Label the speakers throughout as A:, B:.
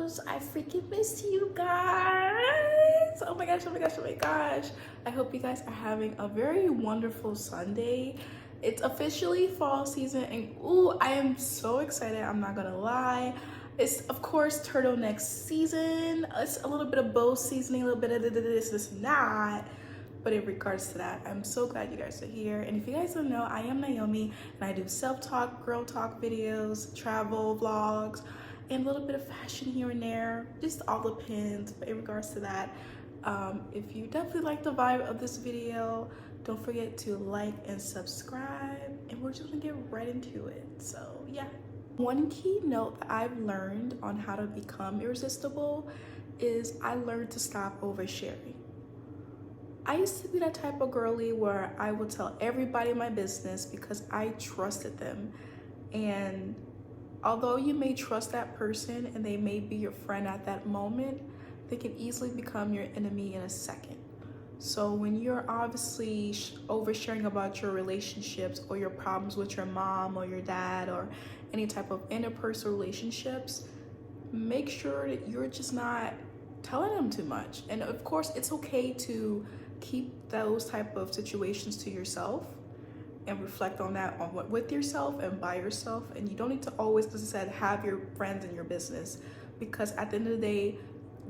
A: girls. I freaking miss you guys. Oh my gosh, oh my gosh, oh my gosh. I hope you guys are having a very wonderful Sunday. It's officially fall season and ooh, I am so excited. I'm not gonna lie. It's of course turtleneck season. It's a little bit of bow seasoning, a little bit of this and that. But in regards to that, I'm so glad you guys are here. And if you guys don't know, I am Naomi and I do self-talk, girl talk videos, travel vlogs, and a little bit of fashion here and there, just all depends. But in regards to that, if you definitely like the vibe of this video, don't forget to like and subscribe, and we're just gonna get right into it. So yeah. One key note that I've learned on how to become irresistible is I learned to stop oversharing. I used to be that type of girly where I would tell everybody my business because I trusted them. And although you may trust that person and they may be your friend at that moment, they can easily become your enemy in a second. So when you're obviously oversharing about your relationships or your problems with your mom or your dad or any type of interpersonal relationships, make sure that you're just not telling them too much. And of course, it's okay to keep those type of situations to yourself and reflect on that with yourself and by yourself. And you don't need to always, as I said, have your friends in your business, because at the end of the day,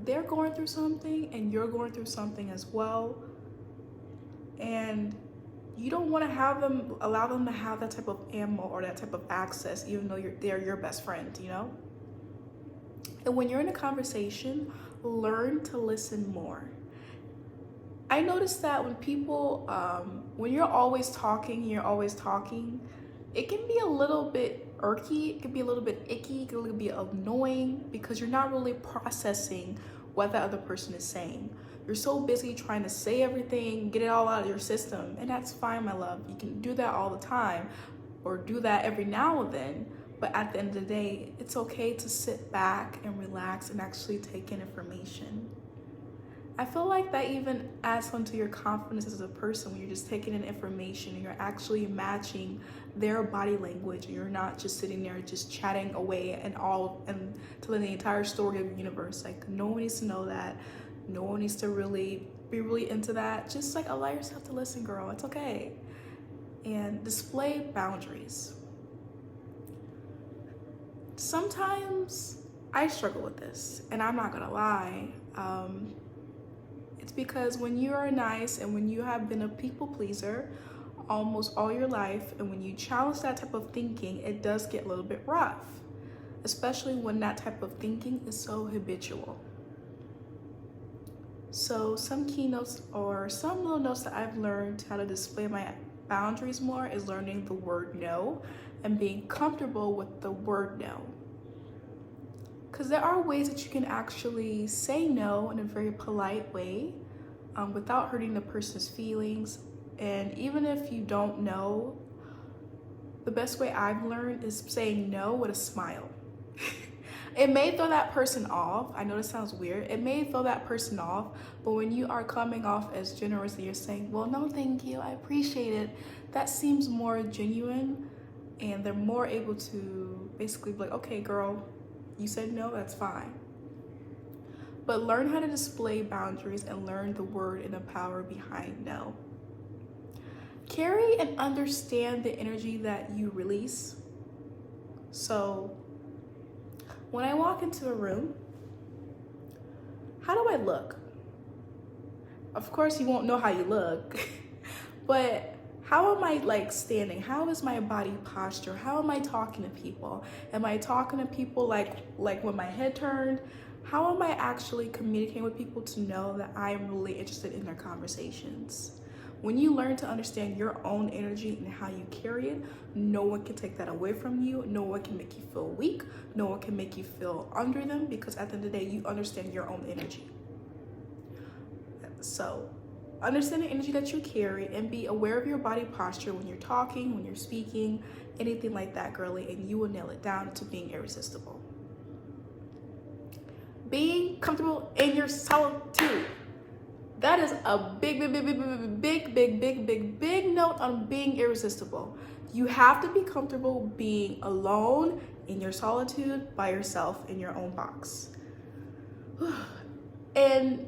A: they're going through something and you're going through something as well. And you don't want to allow them to have that type of ammo or that type of access, even though they're your best friend, you know? And when you're in a conversation, learn to listen more. I noticed that when people, when you're always talking, it can be a little bit irky, it can be a little bit icky, it can be annoying because you're not really processing what the other person is saying. You're so busy trying to say everything, get it all out of your system, and that's fine, my love. You can do that all the time or do that every now and then, but at the end of the day, it's okay to sit back and relax and actually take in information. I feel like that even adds on to your confidence as a person when you're just taking in information and you're actually matching their body language and you're not just sitting there just chatting away and telling the entire story of the universe. Like, no one needs to know that. No one needs to really be really into that. Just like allow yourself to listen, girl. It's okay. And display boundaries. Sometimes I struggle with this, and I'm not gonna lie. It's because when you are nice and when you have been a people pleaser almost all your life, and when you challenge that type of thinking, it does get a little bit rough, especially when that type of thinking is so habitual. So some keynotes or some little notes that I've learned how to display my boundaries more is learning the word no and being comfortable with the word no. Because there are ways that you can actually say no in a very polite way without hurting the person's feelings. And even if you don't know, the best way I've learned is saying no with a smile. It may throw that person off. I know this sounds weird. It may throw that person off, but when you are coming off as generous and you're saying, well, no, thank you, I appreciate it, that seems more genuine, and they're more able to basically be like, okay, girl, you said no, that's fine. But learn how to display boundaries and learn the word and the power behind no. Carry and understand the energy that you release. So when I walk into a room, how do I look? Of course, you won't know how you look, but how am I standing? How is my body posture? How am I talking to people? Am I talking to people like with my head turned? How am I actually communicating with people to know that I am really interested in their conversations? When you learn to understand your own energy and how you carry it, no one can take that away from you. No one can make you feel weak. No one can make you feel under them, because at the end of the day, you understand your own energy. So understand the energy that you carry and be aware of your body posture when you're talking, when you're speaking, anything like that, girly, and you will nail it down to being irresistible. Being comfortable in your solitude. That is a big note on being irresistible. You have to be comfortable being alone in your solitude by yourself in your own box. And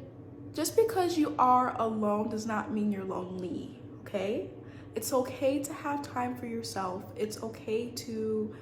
A: just because you are alone does not mean you're lonely, okay? It's okay to have time for yourself. It's okay to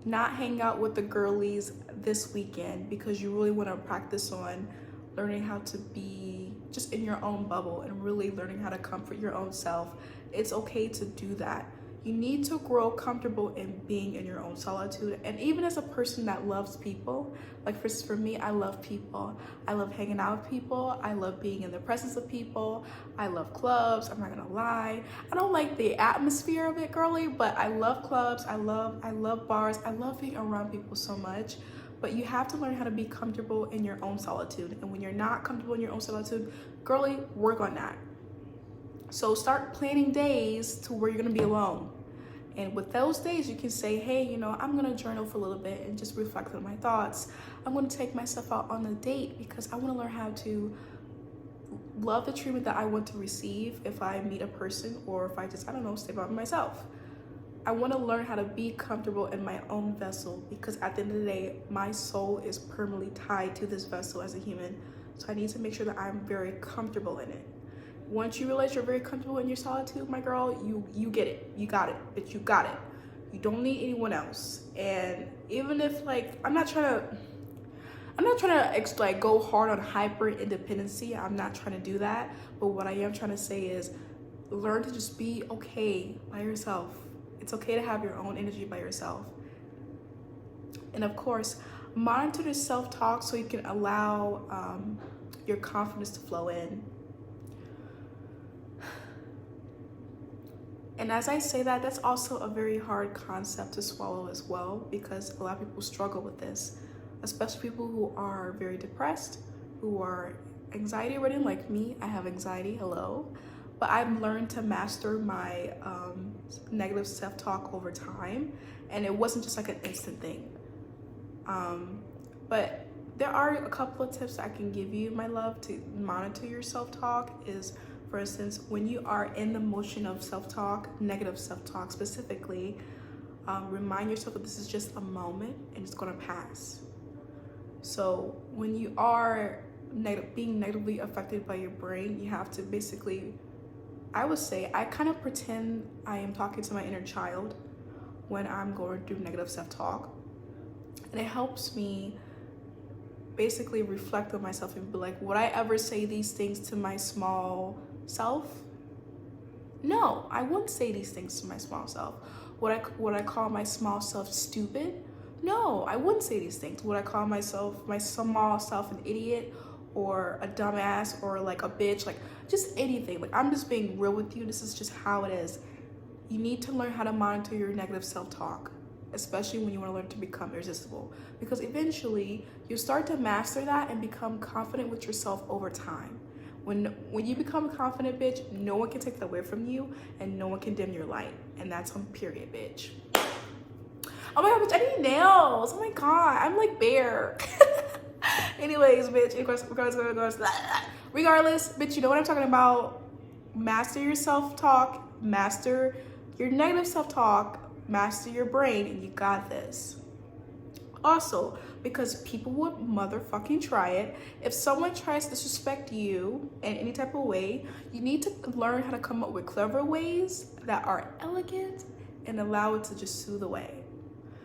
A: not hang out with the girlies this weekend because you really want to practice on learning how to be just in your own bubble and really learning how to comfort your own self. It's okay to do that. You need to grow comfortable in being in your own solitude. And even as a person that loves people, like for me, I love people. I love hanging out with people. I love being in the presence of people. I love clubs. I'm not gonna lie. I don't like the atmosphere of it, girly, but I love clubs. I love bars. I love being around people so much. But you have to learn how to be comfortable in your own solitude. And when you're not comfortable in your own solitude, girly, work on that. So start planning days to where you're gonna be alone. And with those days, you can say, hey, you know, I'm gonna journal for a little bit and just reflect on my thoughts. I'm gonna take myself out on a date because I wanna learn how to love the treatment that I want to receive if I meet a person or if I just, I don't know, stay by myself. I wanna learn how to be comfortable in my own vessel because at the end of the day, my soul is permanently tied to this vessel as a human. So I need to make sure that I'm very comfortable in it. Once you realize you're very comfortable in your solitude, my girl, you get it. You got it, bitch, you got it. You don't need anyone else. And even if like, I'm not trying to like go hard on hyper independency. I'm not trying to do that. But what I am trying to say is learn to just be okay by yourself. It's okay to have your own energy by yourself. And of course, monitor the self-talk so you can allow your confidence to flow in. And as I say that, that's also a very hard concept to swallow as well, because a lot of people struggle with this, especially people who are very depressed, who are anxiety ridden like me. I have anxiety, hello. But I've learned to master my negative self-talk over time. And it wasn't just like an instant thing. But there are a couple of tips I can give you, my love, to monitor your self-talk is, for instance, when you are in the motion of self-talk, negative self-talk specifically, remind yourself that this is just a moment and it's gonna pass. So when you are being negatively affected by your brain, you have to basically, I would say, I kind of pretend I am talking to my inner child when I'm going through negative self-talk. And it helps me basically reflect on myself and be like, would I ever say these things to my small self? No, I wouldn't say these things to my small self. Would I call my small self stupid? No, I wouldn't say these things. Would I call my small self an idiot or a dumbass or like a bitch? Like just anything. Like I'm just being real with you. This is just how it is. You need to learn how to monitor your negative self-talk, especially when you want to learn to become irresistible, because eventually you start to master that and become confident with yourself over time. When you become a confident bitch, no one can take that away from you and no one can dim your light. And that's on period, bitch. Oh my god, bitch, I need nails. Oh my god, I'm like Bear. Anyways, bitch, regardless, bitch, you know what I'm talking about. Master your self-talk, master your negative self-talk, master your brain, and you got this. Also, because people would motherfucking try it, if someone tries to disrespect you in any type of way, you need to learn how to come up with clever ways that are elegant and allow it to just soothe away.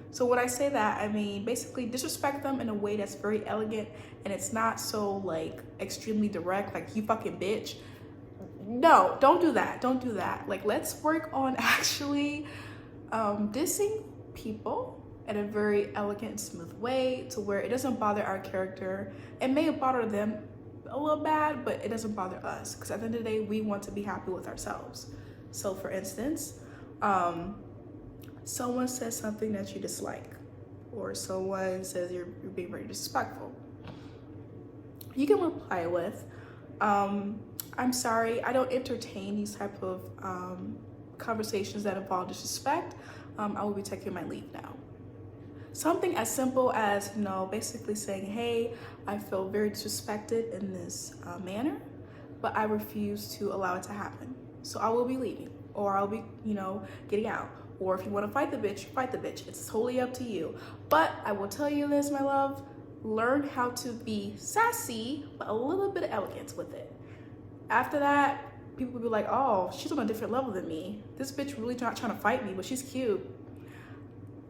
A: So when I say that, I mean basically disrespect them in a way that's very elegant and it's not so like extremely direct, like you fucking bitch. No, don't do that. Don't do that. Like let's work on actually dissing people in a very elegant, smooth way to where it doesn't bother our character. It may bother them a little bad, but it doesn't bother us because at the end of the day, we want to be happy with ourselves. So for instance, someone says something that you dislike or someone says you're being very disrespectful. You can reply with, I'm sorry, I don't entertain these type of conversations that involve disrespect. I will be taking my leave now. Something as simple as, you know, basically saying, hey, I feel very disrespected in this manner, but I refuse to allow it to happen. So I will be leaving, or I'll be, you know, getting out. Or if you want to fight the bitch, fight the bitch. It's totally up to you. But I will tell you this, my love, learn how to be sassy, but a little bit of elegance with it. After that, people will be like, oh, she's on a different level than me. This bitch really not trying to fight me, but she's cute.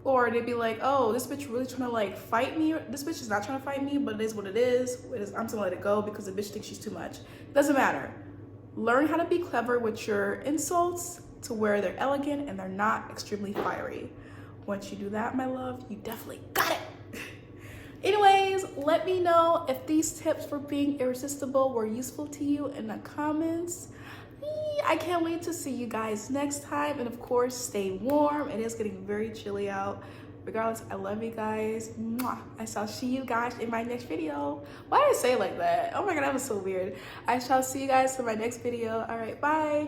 A: Or they'd be like, oh, this bitch really trying to like fight me. This bitch is not trying to fight me, but it is what it is. I'm just gonna let it go because the bitch thinks she's too much. It doesn't matter. Learn how to be clever with your insults to where they're elegant and they're not extremely fiery. Once you do that, my love, you definitely got it. Anyways, let me know if these tips for being irresistible were useful to you in the comments. I can't wait to see you guys next time. And of course, stay warm. It is getting very chilly out. Regardless, I love you guys. Mwah. I shall see you guys in my next video. Why did I say it like that? Oh my God, that was so weird. I shall see you guys in my next video. All right, bye.